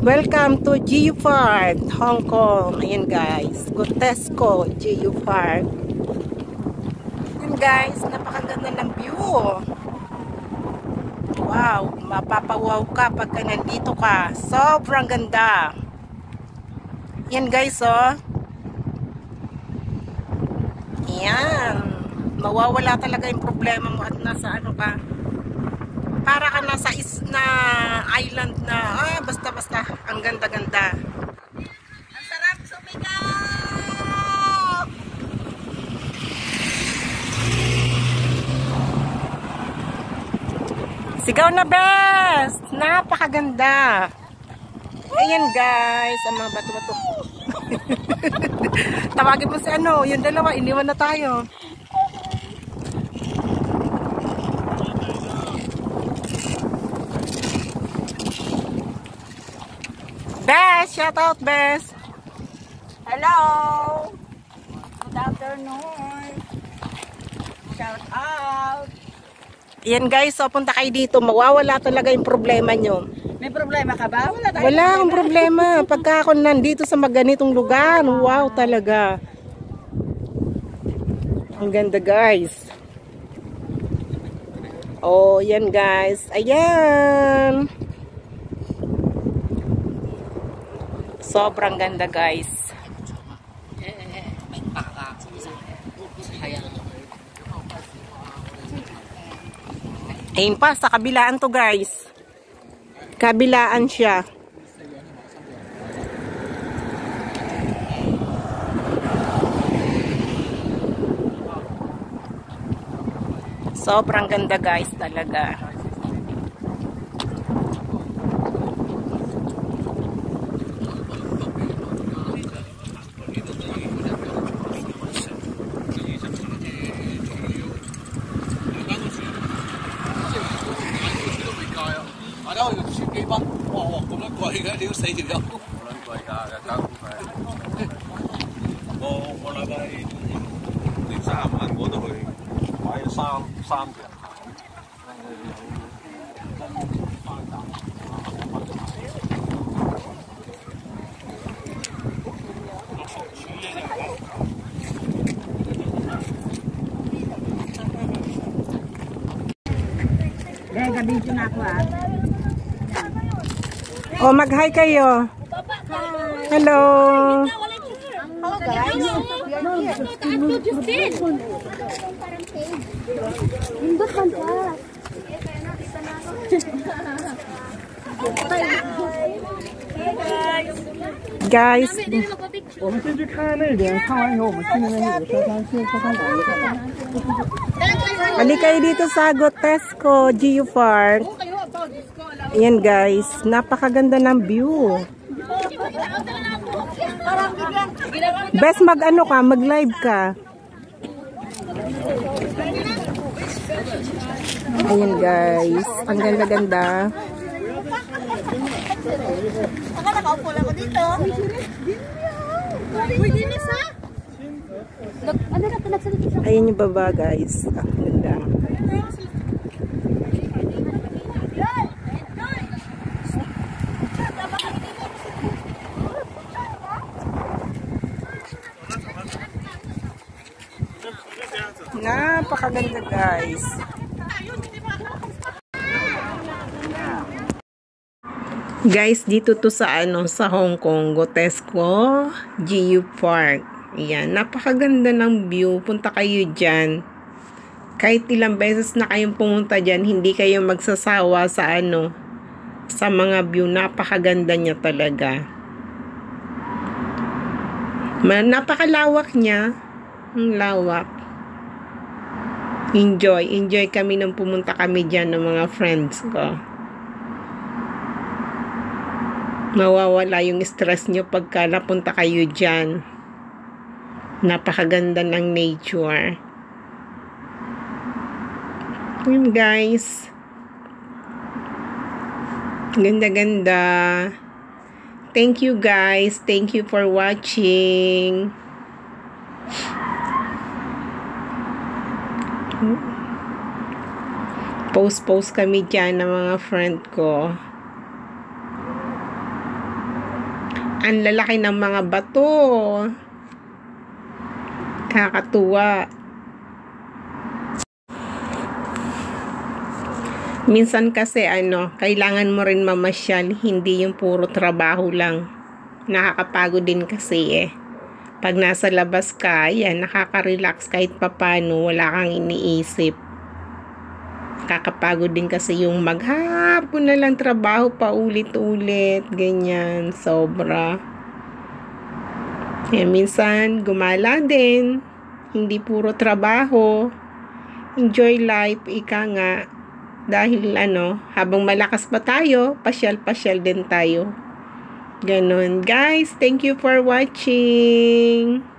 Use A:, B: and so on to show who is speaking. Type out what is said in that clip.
A: Welcome to GU Park, Hong Kong. Ayan guys, Gotesco GU Park. Ayan guys, napakaganda ng view. Wow, mapapawaw ka pagka nandito ka. Sobrang ganda. Ayan guys, oh. Ayan. Mawawala talaga yung problema mo at nasa ano ka. Para ka nasa island na, basta-basta, ang ganda-ganda.
B: Ang sarap sumigaw!
A: Sigaw na best! Napakaganda! Ayan guys, ang mga bato-bato. Tawagin mo si ano, yung dalawa, iniwan na tayo. Best! Shout out, Best!
B: Hello! Good afternoon! Shout out!
A: Yan guys, so punta kayo dito, mawawala talaga yung problema nyo.
B: May problema ka ba?
A: Wala akong problema. Pagka ako nandito sa maganitong lugar, wow talaga. Ang ganda guys. Oh, yan guys. Ayan. Sobrang ganda guys. Ayun pa, sa kabilaan to guys. Kabilaan siya. Sobrang ganda guys talaga.
B: Gabidyo na ako
A: Oh, mag-hi kayo. Hello.
B: Hello guys.
A: Guys. Balik kayo dito sa Gotesco GU Park. Ayan guys, napakaganda ng view. Best mag-ano ka, mag-live ka. Ayan guys, ang ganda-ganda.
B: Saka nakaupo lang ako dito.
A: Ayan yung baba guys. Ang ganda. Napakaganda guys. Guys, dito to sa sa Hong Kong, Gotesco GU Park. Ayan, napakaganda ng view. Punta kayo dyan. Kahit ilang beses na kayong pumunta dyan, hindi kayo magsasawa sa sa mga view. Napakaganda niya talaga. Napakalawak niya. Ang lawak. Enjoy kami nung pumunta kami dyan ng mga friends ko. Mawawala yung stress nyo pagka napunta kayo dyan. Napakaganda ng nature. Yun guys. Ganda-ganda. Thank you guys. Thank you for watching. Post kami dyan ng mga friend ko. Ang lalaki ng mga bato. Kakatuwa. Minsan kasi kailangan mo rin mamasyal, hindi yung puro trabaho lang. Nakakapagod din kasi Pag nasa labas ka, yan, nakaka-relax kahit papano, wala kang iniisip. Nakakapagod din kasi yung maghapon na lang trabaho pa ulit-ulit, ganyan, sobra. Minsan, gumala din. Hindi puro trabaho. Enjoy life, ika nga. Dahil habang malakas pa tayo, pasyal-pasyal din tayo. Ganon. Guys, thank you for watching.